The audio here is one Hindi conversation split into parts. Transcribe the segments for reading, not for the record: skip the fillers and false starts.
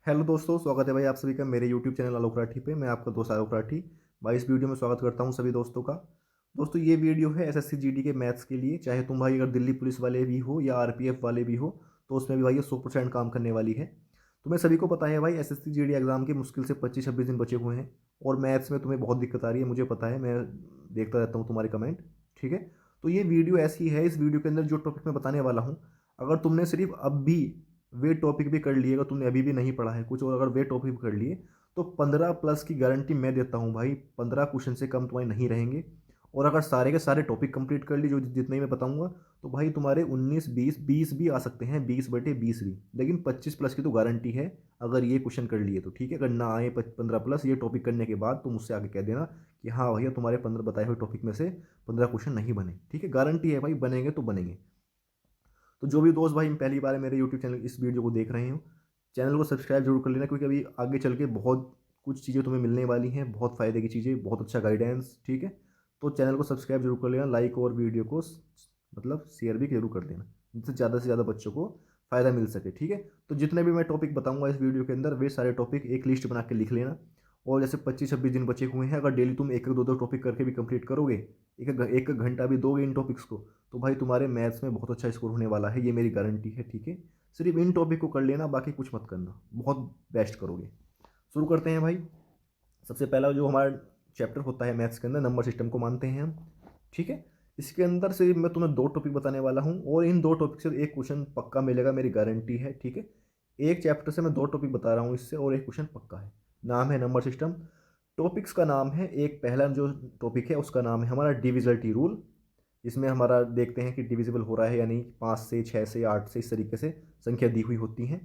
हेलो दोस्तों, स्वागत है भाई आप सभी का मेरे यूट्यूब चैनल आलोक राठी पे। मैं आपका दोस्त आलोक राठी भाई इस वीडियो में स्वागत करता हूं सभी दोस्तों का। दोस्तों ये वीडियो है एसएससी जीडी के मैथ्स के लिए। चाहे तुम भाई अगर दिल्ली पुलिस वाले भी हो या आरपीएफ वाले भी हो तो उसमें भी भाई ये 100% काम करने वाली है। तुम्हें सभी को पता है भाई एसएससी जीडी एग्जाम के मुश्किल से 25-26 दिन बचे हुए हैं और मैथ्स में तुम्हें बहुत दिक्कत आ रही है, मुझे पता है, मैं देखता रहता हूँ तुम्हारे कमेंट। ठीक है, तो ये वीडियो ऐसी है, इस वीडियो के अंदर जो टॉपिक मैं बताने वाला हूँ, अगर तुमने सिर्फ अब भी वे टॉपिक भी कर लिए, अगर तुमने अभी भी नहीं पढ़ा है कुछ और अगर वे टॉपिक भी कर लिए तो 15+ की गारंटी मैं देता हूँ भाई। 15 क्वेश्चन से कम तुम्हारे नहीं रहेंगे। और अगर सारे के सारे टॉपिक कंप्लीट कर लिए जो जितने ही मैं बताऊंगा तो भाई तुम्हारे 19, 20 भी आ सकते हैं, 20/20 भी, लेकिन 25+ की तो गारंटी है अगर ये क्वेश्चन कर लिए तो। ठीक है, अगर ना आए 15+ ये टॉपिक करने के बाद तो मुझसे आगे कह देना कि हाँ भैया तुम्हारे 15 बताए हुए टॉपिक में से 15 क्वेश्चन नहीं बने। ठीक है, गारंटी है भाई, बनेंगे तो बनेंगे। तो जो भी दोस्त भाई पहली बार मेरे यूट्यूब चैनल इस वीडियो को देख रहे हो, चैनल को सब्सक्राइब जरूर कर लेना, क्योंकि अभी आगे चल के बहुत कुछ चीज़ें तुम्हें मिलने वाली हैं, बहुत फ़ायदे की चीज़ें, बहुत अच्छा गाइडेंस। ठीक है, तो चैनल को सब्सक्राइब जरूर कर लेना, लाइक और वीडियो को मतलब शेयर भी जरूर कर देना, जिससे ज़्यादा से ज़्यादा बच्चों को फ़ायदा मिल सके। ठीक है, तो जितने भी मैं टॉपिक बताऊंगा इस वीडियो के अंदर वे सारे टॉपिक एक लिस्ट बना के लिख लेना। और जैसे 25-26 दिन बचे हुए हैं, अगर डेली तुम एक एक दो दो टॉपिक करके भी कंप्लीट करोगे, एक एक घंटा भी दोगे इन टॉपिक्स को, तो भाई तुम्हारे मैथ्स में बहुत अच्छा स्कोर होने वाला है, ये मेरी गारंटी है। ठीक है, सिर्फ इन टॉपिक को कर लेना, बाकी कुछ मत करना, बहुत बेस्ट करोगे। शुरू करते हैं भाई। सबसे पहला जो हमारा चैप्टर होता है मैथ्स के अंदर, नंबर सिस्टम को मानते हैं हम। ठीक है, इसके अंदर से मैं तुम्हें दो टॉपिक बताने वाला हूँ और इन दो टॉपिक से एक क्वेश्चन पक्का मिलेगा, मेरी गारंटी है। ठीक है, एक चैप्टर से मैं दो टॉपिक बता रहा हूँ इससे, और एक क्वेश्चन पक्का है। नाम है नंबर सिस्टम। टॉपिक्स का नाम है, एक पहला जो टॉपिक है उसका नाम है हमारा डिविजिबिलिटी रूल। इसमें हमारा देखते हैं कि डिविजिबल हो रहा है या नहीं, 5 से, 6 से, 8 से, इस तरीके से संख्या दी हुई होती हैं।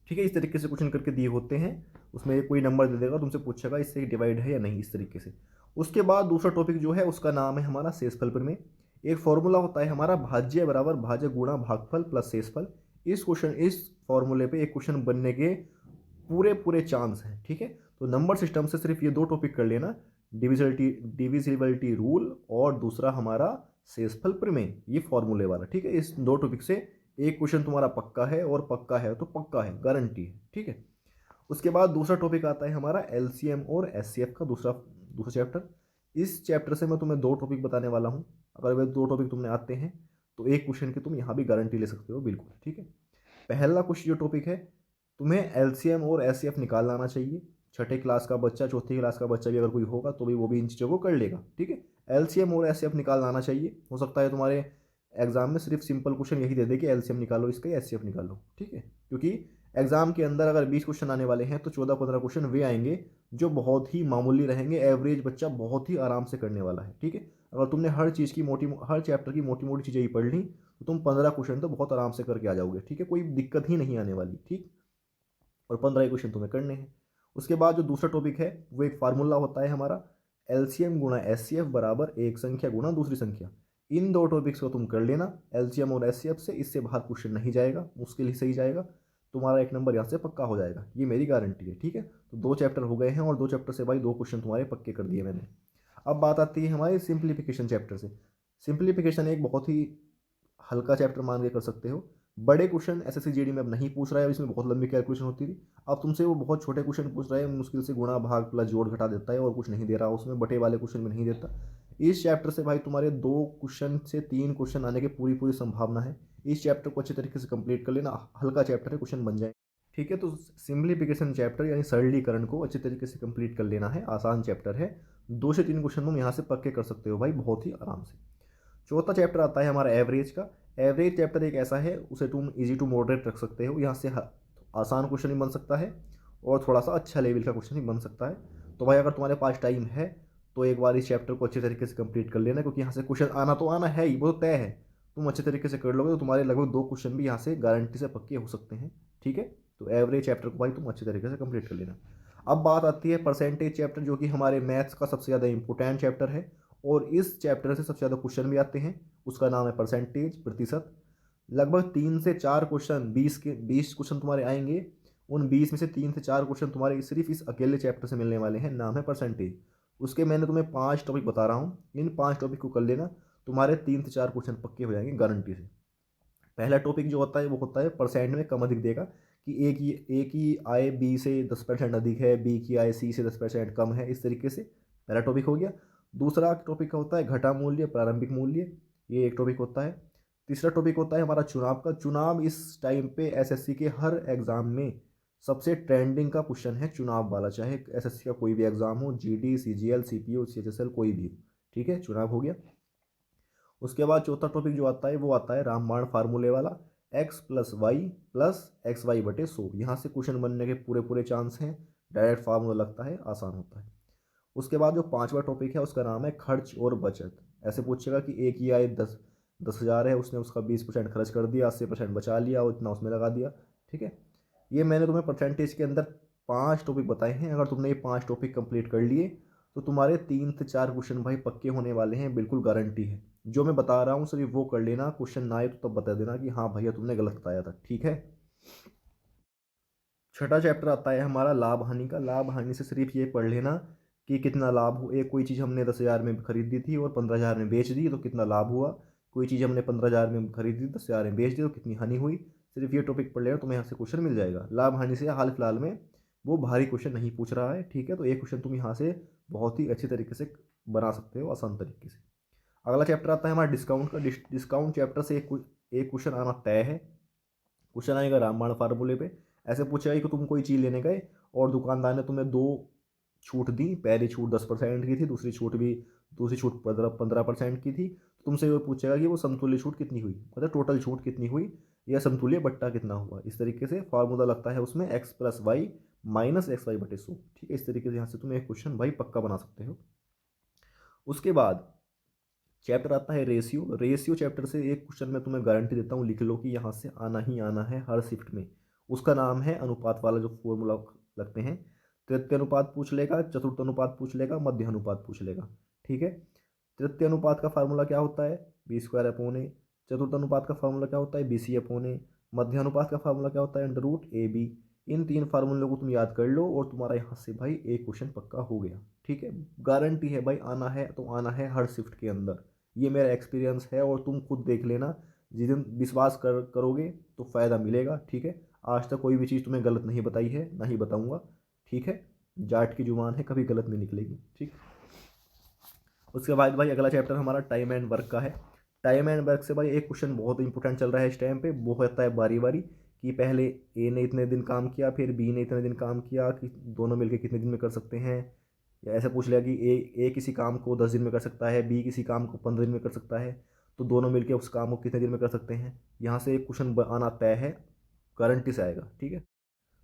ठीक है, इस तरीके से क्वेश्चन करके दिए होते हैं, उसमें कोई नंबर दे देगा, तुमसे पूछेगा इससे डिवाइड है या नहीं, इस तरीके से। उसके बाद दूसरा टॉपिक जो है उसका नाम है हमारा शेषफल प्रमेय। एक फॉर्मूला होता है हमारा, भाज्य बराबर भाज्य गुणा भागफल प्लस शेषफल। इस फॉर्मूले पे एक क्वेश्चन बनने के पूरे पूरे चांस हैं। ठीक है, तो नंबर सिस्टम से सिर्फ ये दो टॉपिक कर लेना, डिविजिबिलिटी रूल और दूसरा हमारा शेषफल प्रमेय, ये फॉर्मूले वाला। ठीक है, इस दो टॉपिक से एक क्वेश्चन तुम्हारा पक्का है, और पक्का है तो पक्का है, गारंटी है। ठीक है, उसके बाद दूसरा टॉपिक आता है हमारा एलसीएम और एचसीएफ का दूसरा दूसरा चैप्टर। इस चैप्टर से मैं तुम्हें दो टॉपिक बताने वाला हूँ। अगर वे दो टॉपिक तुमने आते हैं तो एक क्वेश्चन की तुम यहाँ भी गारंटी ले सकते हो, बिल्कुल। ठीक है, पहला कुछ जो टॉपिक है, तुम्हें एलसीएम और एचसीएफ निकालना आना चाहिए। छठे क्लास का बच्चा, चौथी क्लास का बच्चा भी अगर कोई होगा तो भी वो भी इन चीज़ों को कर लेगा। ठीक है, एलसीएम और एचसीएफ निकालना आना चाहिए। हो सकता है तुम्हारे एग्जाम में सिर्फ सिंपल क्वेश्चन यही दे दे कि एलसीएम निकालो इसका, एचसीएफ निकालो। ठीक है, क्योंकि एग्जाम के अंदर अगर 20 क्वेश्चन आने वाले हैं तो 14-15 क्वेश्चन वे आएंगे जो बहुत ही मामूली रहेंगे, एवरेज बच्चा बहुत ही आराम से करने वाला है। ठीक है, अगर तुमने हर चैप्टर की मोटी मोटी चीज़ें ही पढ़ ली तो तुम 15 क्वेश्चन तो बहुत आराम से करके आ जाओगे। ठीक है, कोई दिक्कत ही नहीं आने वाली। ठीक, और 15 क्वेश्चन तुम्हें करने हैं। उसके बाद जो दूसरा टॉपिक है वो एक फार्मूला होता है हमारा, एलसीएम गुणा एचसीएफ बराबर एक संख्या गुणा दूसरी संख्या। इन दो टॉपिक्स को तुम कर लेना एलसीएम और एचसीएफ से, इससे बाहर क्वेश्चन नहीं जाएगा, मुश्किल ही सही जाएगा, तुम्हारा एक नंबर यहाँ से पक्का हो जाएगा, ये मेरी गारंटी है। ठीक है, तो दो चैप्टर हो गए हैं और दो चैप्टर से भाई दो क्वेश्चन तुम्हारे पक्के कर दिए मैंने। अब बात आती है हमारे सिंप्लीफिकेशन चैप्टर से। सिंप्लीफिकेशन एक बहुत ही हल्का चैप्टर मान के कर सकते हो। बड़े क्वेश्चन एसएससी जीडी में अब नहीं पूछ रहा है, इसमें बहुत लंबी कैलकुलेशन होती थी। अब तुमसे वो बहुत छोटे क्वेश्चन पूछ रहा है, मुश्किल से गुणा भाग प्लस जोड़ घटा देता है और कुछ नहीं दे रहा उसमें, बटे वाले क्वेश्चन में नहीं देता। इस चैप्टर से भाई तुम्हारे 2 से 3 क्वेश्चन आने की पूरी पूरी संभावना है। इस चैप्टर को अच्छे तरीके से कंप्लीट कर लेना, हल्का चैप्टर है, क्वेश्चन बन जाए। ठीक है, तो सिंप्लीफिकेशन चैप्टर यानी सरलीकरण को अच्छे तरीके से कंप्लीट कर लेना है, आसान चैप्टर है। 2 से 3 क्वेश्चन तुम यहाँ से पक्के कर सकते हो भाई, बहुत ही आराम से। चौथा चैप्टर आता है हमारा एवरेज का। एवरेज चैप्टर एक ऐसा है, उसे तुम इजी टू मॉडरेट रख सकते हो, यहाँ से आसान क्वेश्चन भी बन सकता है और थोड़ा सा अच्छा लेवल का क्वेश्चन भी बन सकता है। तो भाई अगर तुम्हारे पास टाइम है तो एक बार इस चैप्टर को अच्छे तरीके से कंप्लीट कर लेना, क्योंकि यहाँ से क्वेश्चन आना तो आना है ही, वो तो तय है। तुम अच्छे तरीके से कर लोगे तो तुम्हारे लगभग 2 क्वेश्चन भी यहाँ से गारंटी से पक्के हो सकते हैं। ठीक है, तो एवरेज चैप्टर को भाई तुम अच्छे तरीके से कंप्लीट कर लेना। अब बात आती है परसेंटेज चैप्टर, जो कि हमारे मैथ्स का सबसे ज़्यादा इंपॉर्टेंट चैप्टर है और इस चैप्टर से सबसे ज़्यादा क्वेश्चन भी आते हैं। उसका नाम है परसेंटेज, प्रतिशत। लगभग 3 से 4 क्वेश्चन, 20 क्वेश्चन तुम्हारे आएंगे। उन 20 में से 3 से 4 क्वेश्चन तुम्हारे सिर्फ इस अकेले चैप्टर से मिलने वाले हैं, नाम है परसेंटेज। उसके मैंने तुम्हें 5 टॉपिक बता रहा हूँ, इन 5 टॉपिक को कर लेना, तुम्हारे 3 से 4 क्वेश्चन पक्के हो जाएंगे गारंटी से। पहला टॉपिक जो होता है वो होता है परसेंट में कम अधिक देगा, कि ए की आय बी से 10% अधिक है, बी की आय सी से 10% कम है, इस तरीके से पहला टॉपिक हो गया। दूसरा टॉपिक का होता है घटा मूल्य, प्रारंभिक मूल्य, ये एक टॉपिक होता है। तीसरा टॉपिक होता है हमारा चुनाव का। चुनाव इस टाइम पे एसएससी के हर एग्ज़ाम में सबसे ट्रेंडिंग का क्वेश्चन है चुनाव वाला, चाहे एसएससी का कोई भी एग्ज़ाम हो, जीडी, सीजीएल, सीपीओ, सीएचएसएल, कोई भी हो। ठीक है, चुनाव हो गया। उसके बाद चौथा टॉपिक जो आता है वो आता है रामबाण फार्मूले वाला, X plus Y plus X Y बटे 100। यहाँ से क्वेश्चन बनने के पूरे पूरे चांस हैं, डायरेक्ट फार्मूला लगता है, आसान होता है। उसके बाद जो पांचवा टॉपिक है उसका नाम है खर्च और बचत। ऐसे पूछेगा कि एक ही आय 10,000 है, उसने उसका 20% खर्च कर दिया, 80% बचा लिया और इतना उसमें लगा दिया। ठीक है, ये मैंने तुम्हें परसेंटेज के अंदर 5 टॉपिक बताए हैं। अगर तुमने ये 5 टॉपिक कंप्लीट कर लिए तो तुम्हारे 3 से 4 क्वेश्चन भाई पक्के होने वाले हैं, बिल्कुल गारंटी है। जो मैं बता रहा हूँ सिर्फ वो कर लेना, क्वेश्चन ना आए तो तब बता देना कि हाँ भैया तुमने गलत बताया था। ठीक है। छठा चैप्टर आता है हमारा लाभ हानि का। लाभ हानि से सिर्फ ये पढ़ लेना कि कितना लाभ हो। एक कोई चीज़ हमने 10,000 में खरीदी थी और 15,000 में बेच दी तो कितना लाभ हुआ। कोई चीज़ हमने 15,000 में खरीदी 10,000 में बेच दी तो कितनी हानि हुई। सिर्फ ये टॉपिक पढ़ लेना, तुम्हें यहाँ से क्वेश्चन मिल जाएगा। लाभ हानि से हाल फिलहाल में वो भारी क्वेश्चन नहीं पूछ रहा है। ठीक है, तो एक क्वेश्चन तुम यहाँ से बहुत ही अच्छी तरीके से बना सकते हो, आसान तरीके से। अगला चैप्टर आता है हमारा डिस्काउंट का। डिस्काउंट चैप्टर से एक क्वेश्चन आना तय है। क्वेश्चन आएगा रामबाण फार्मूले पे। ऐसे पूछेगा कि तुम कोई चीज़ लेने गए और दुकानदार ने तुम्हें दो छूट दी। पहली छूट 10% की थी, दूसरी छूट 15% की थी। तो तुमसे वो पूछेगा कि वो समतुल्य छूट कितनी हुई, मतलब टोटल छूट कितनी हुई या समतुल्य बट्टा कितना हुआ। इस तरीके से फार्मूला लगता है उसमें X plus Y minus X Y बटे 100। ठीक है, इस तरीके से यहाँ से तुम एक क्वेश्चन भाई पक्का बना सकते हो। उसके बाद चैप्टर आता है रेशियो। रेशियो चैप्टर से एक क्वेश्चन मैं तुम्हें गारंटी देता हूँ, लिख लो कि यहाँ से आना ही आना है हर शिफ्ट में। उसका नाम है अनुपात वाला जो फॉर्मूला लगते हैं। तृतीय अनुपात पूछ लेगा, चतुर्थ अनुपात पूछ लेगा, मध्य अनुपात पूछ लेगा। ठीक है, तृतीय अनुपात का फार्मूला क्या होता है, बी स्क्वायर अपॉन ए। चतुर्थ अनुपात का फार्मूला क्या होता है, बी सी अपॉन ए। मध्य अनुपात का फार्मूला क्या होता है, अंडर रूट ए बी। इन 3 फार्मूलों को तुम याद कर लो और तुम्हारा यहाँ से भाई एक क्वेश्चन पक्का हो गया। ठीक है, गारंटी है भाई, आना है तो आना है हर शिफ्ट के अंदर। ये मेरा एक्सपीरियंस है और तुम खुद देख लेना। जिस दिन विश्वास करोगे तो फ़ायदा मिलेगा। ठीक है, आज तक कोई भी चीज़ तुम्हें गलत नहीं बताई है, ना ही बताऊंगा। ठीक है, जाट की जुबान है, कभी गलत नहीं निकलेगी। ठीक। उसके बाद भाई अगला चैप्टर हमारा टाइम एंड वर्क का है। टाइम एंड वर्क से भाई एक क्वेश्चन बहुत इंपॉर्टेंट चल रहा है इस टाइम पे, वो होता है बारी बारी, कि पहले ए ने इतने दिन काम किया, फिर बी ने इतने दिन काम किया, कि दोनों मिलकर कितने दिन में कर सकते हैं। या ऐसा पूछ लिया कि ए किसी काम को 10 दिन में कर सकता है, बी किसी काम को 15 दिन में कर सकता है, तो दोनों मिलकर उस काम को कितने दिन में कर सकते हैं। यहाँ से एक क्वेश्चन आना तय है, गारंटी से आएगा। ठीक है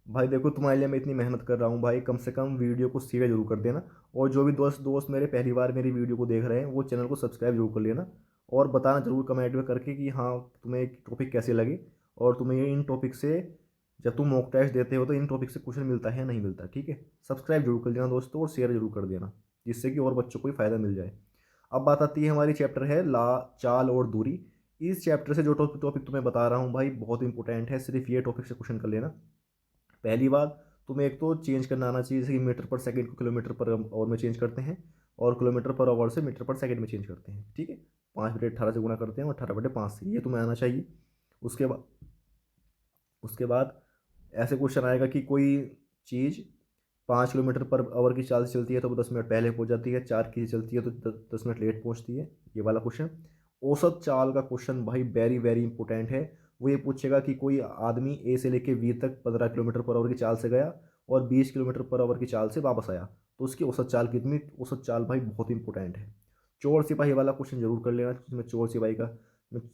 भाई, देखो तुम्हारे लिए मैं इतनी मेहनत कर रहा हूँ भाई, कम से कम वीडियो को शेयर जरूर कर देना। और जो भी दोस्त मेरे पहली बार मेरी वीडियो को देख रहे हैं वो चैनल को सब्सक्राइब जरूर कर लेना। और बताना जरूर कमेंट में करके कि हाँ तुम्हें टॉपिक कैसे लगे, और तुम्हें ये इन टॉपिक से जब तुम मॉक टेस्ट देते हो तो इन टॉपिक से क्वेश्चन मिलता है या नहीं मिलता। ठीक है, सब्सक्राइब जरूर कर लेना दोस्तों और शेयर जरूर कर देना, जिससे कि और बच्चों को भी फ़ायदा मिल जाए। अब बात आती है हमारी चैप्टर है ला चाल और दूरी। इस चैप्टर से जो टॉपिक तुम्हें बता रहा हूँ भाई बहुत इंपॉर्टेंट है, सिर्फ ये टॉपिक से क्वेश्चन कर लेना। पहली बात, तुम्हें एक तो चेंज करना आना चाहिए, जैसे कि मीटर पर सेकंड को किलोमीटर पर आवर में चेंज करते हैं और किलोमीटर पर आवर से मीटर पर सेकंड में चेंज करते हैं। ठीक है, 5/18 से गुणा करते हैं और 18/5 से, ये तुम्हें आना चाहिए। उसके बाद उसके बाद ऐसे क्वेश्चन आएगा कि कोई चीज़ 5 किलोमीटर पर आवर की चाल से चलती है तो वो 10 मिनट पहले पहुंच जाती है, 4 की चलती है तो 10 मिनट लेट पहुंचती है, ये वाला क्वेश्चन। औसत चाल का क्वेश्चन भाई वेरी वेरी इंपॉर्टेंट है। वो ये पूछेगा कि कोई आदमी ए से लेके बी तक 15 किलोमीटर पर आवर की चाल से गया और 20 किलोमीटर पर आवर की चाल से वापस आया, तो उसकी औसत चाल कितनी। औसत चाल भाई बहुत इंपॉर्टेंट है। चोर सिपाही वाला क्वेश्चन जरूर कर लेना, जिसमें चोर सिपाही का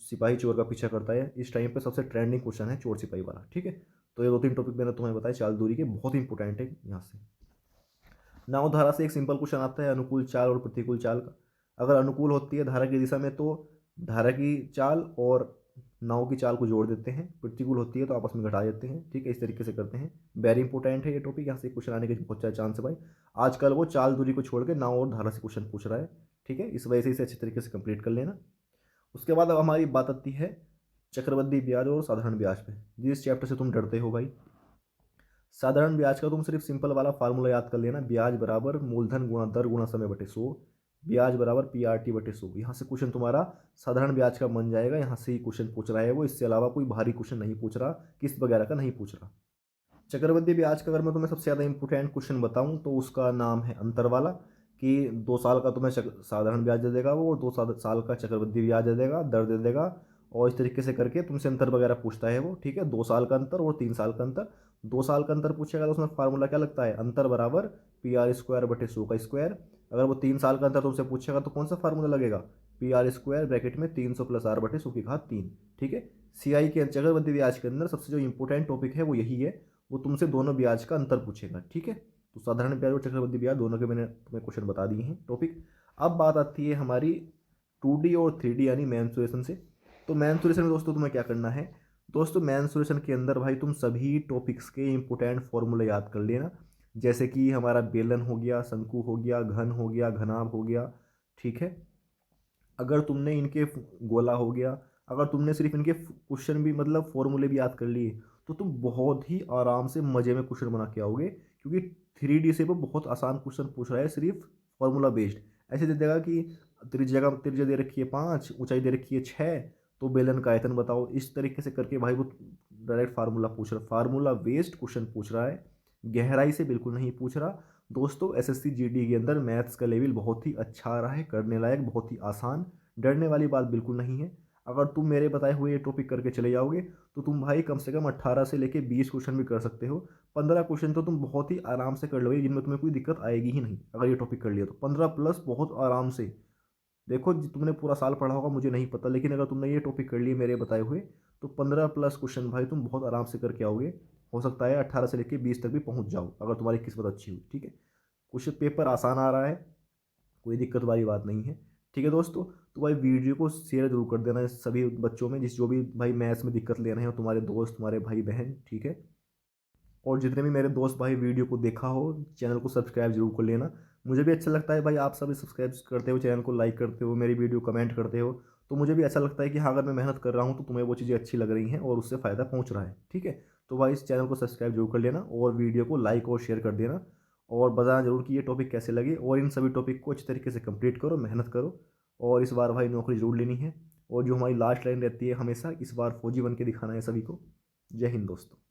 सिपाही चोर का पीछा करता है। इस टाइम पे सबसे ट्रेंडिंग क्वेश्चन है चोर सिपाही वाला। ठीक है, तो ये 2-3 टॉपिक मैंने तुम्हें बताया चाल दूरी के, बहुत इंपॉर्टेंट है यहाँ से। नाव धारा से एक सिंपल क्वेश्चन आता है अनुकूल चाल और प्रतिकूल चाल का। अगर अनुकूल होती है धारा की दिशा में तो धारा की चाल और नाव की चाल को जोड़ देते हैं, प्रतिकूल होती है तो आपस में घटा देते हैं। ठीक है, इस तरीके से करते हैं। वेरी इंपॉर्टेंट है ये टॉपिक, यहाँ से क्वेश्चन आने के बहुत सारे चांस है भाई। आजकल वो चाल दूरी को छोड़ के नाव और धारा से क्वेश्चन पूछ रहा है। ठीक है, इस वजह से इसे अच्छे तरीके से कंप्लीट कर लेना। उसके बाद अब हमारी बात आती है चक्रवृद्धि ब्याज और साधारण ब्याज पे, जिस चैप्टर से तुम डरते हो भाई। साधारण ब्याज का तुम सिर्फ सिंपल वाला फार्मूला याद कर लेना, ब्याज बराबर मूलधन गुणा दर गुणा समय बटे 100, ब्याज बराबर PRT बटे 100। यहाँ से क्वेश्चन तुम्हारा साधारण ब्याज का बन जाएगा। यहाँ से ही क्वेश्चन पूछ रहा है वो, इससे अलावा कोई भारी क्वेश्चन नहीं पूछ रहा, किस्त वगैरह का नहीं पूछ रहा। चक्रवृद्धि ब्याज का अगर मैं तुम्हें सबसे ज़्यादा इंपॉर्टेंट क्वेश्चन बताऊं तो उसका नाम है अंतर वाला, कि 2 साल का तुम्हें साधारण ब्याज दे देगा वो, और 2 साल का चक्रवृद्धि ब्याज दे देगा, दर दे देगा, और इस तरीके से करके तुमसे अंतर वगैरह पूछता है वो। ठीक है, 2 साल का अंतर और 3 साल का अंतर। 2 साल का अंतर पूछेगा तो उसमें फार्मूला क्या लगता है, अंतर बराबर PR² / 100 का स्क्वायर। अगर वो 3 साल का अंतर तुमसे पूछेगा तो कौन सा फार्मूला लगेगा, PR² ब्रैकेट में 300 + R/100 ठीक है। CI के चक्रवृद्धि ब्याज के अंदर सबसे जो इंपॉर्टेंट टॉपिक है वो यही है, वो तुमसे दोनों ब्याज का अंतर पूछेगा। ठीक है, तो साधारण ब्याज और चक्रवृद्धि ब्याज दोनों के मैंने तुम्हें क्वेश्चन बता दिए हैं टॉपिक। अब बात आती है हमारी 2D और 3D यानी मेंसुरेशन से। तो मेंसुरेशन में दोस्तों तुम्हें क्या करना है, दोस्तों मेंसुरेशन के अंदर भाई तुम सभी टॉपिक्स के इंपॉर्टेंट फॉर्मूले याद कर लेना। जैसे कि हमारा बेलन हो गया, शंकु हो गया, घन हो गया, घनाभ हो गया। ठीक है, अगर तुमने इनके गोला हो गया, अगर तुमने सिर्फ इनके क्वेश्चन भी मतलब फॉर्मूले भी याद कर लिए तो तुम बहुत ही आराम से मज़े में क्वेश्चन बना के आओगे, क्योंकि 3D से वो बहुत आसान क्वेश्चन पूछ रहा है सिर्फ फॉर्मूला बेस्ड। ऐसे दे देगा कि त्रिज्या दे रखी है 5, ऊंचाई दे रखी है 6, तो बेलन का आयतन बताओ। इस तरीके से करके भाई वो डायरेक्ट फार्मूला पूछ रहा, फार्मूला बेस्ड क्वेश्चन पूछ रहा है, गहराई से बिल्कुल नहीं पूछ रहा। दोस्तों एसएससी जीडी के अंदर मैथ्स का लेवल बहुत ही अच्छा आ रहा है, करने लायक, बहुत ही आसान, डरने वाली बात बिल्कुल नहीं है। अगर तुम मेरे बताए हुए ये टॉपिक करके चले जाओगे तो तुम भाई कम से कम 18 से लेके 20 क्वेश्चन भी कर सकते हो। 15 क्वेश्चन तो तुम बहुत ही आराम से कर लोगे, जिनमें तुम्हें कोई दिक्कत आएगी ही नहीं। अगर ये टॉपिक कर लिया तो 15 प्लस बहुत आराम से। देखो तुमने पूरा साल पढ़ा होगा मुझे नहीं पता, लेकिन अगर तुमने ये टॉपिक कर लिए मेरे बताए हुए तो 15 प्लस क्वेश्चन भाई तुम बहुत आराम से करके आओगे। हो सकता है 18 से लेकर 20 तक भी पहुंच जाओ अगर तुम्हारी किस्मत अच्छी हुई। ठीक है, क्वेश्चन पेपर आसान आ रहा है, कोई दिक्कत वाली बात नहीं है। ठीक है दोस्तों, तो भाई वीडियो को शेयर जरूर कर देना सभी बच्चों में, जिस जो भी भाई मैथ्स में दिक्कत ले रहे हैं, तुम्हारे दोस्त, तुम्हारे भाई बहन। ठीक है, और जितने भी मेरे दोस्त भाई वीडियो को देखा हो, चैनल को सब्सक्राइब जरूर कर लेना। मुझे भी अच्छा लगता है भाई आप सभी सब्सक्राइब करते हो, चैनल को लाइक करते हो, मेरी वीडियो कमेंट करते हो, तो मुझे भी अच्छा लगता है कि हाँ अगर मैं मेहनत कर रहा हूँ तो तुम्हें वो चीज़ें अच्छी लग रही हैं और उससे फ़ायदा पहुँच रहा है। ठीक है, तो भाई इस चैनल को सब्सक्राइब जरूर कर लेना और वीडियो को लाइक और शेयर कर देना, और बताना जरूर कि ये टॉपिक कैसे लगे, और इन सभी टॉपिक को अच्छी तरीके से कंप्लीट करो, मेहनत करो, और इस बार भाई नौकरी जरूर लेनी है। और जो हमारी लास्ट लाइन रहती है हमेशा, इस बार फौजी बन के दिखाना है सभी को। जय हिंद दोस्तों।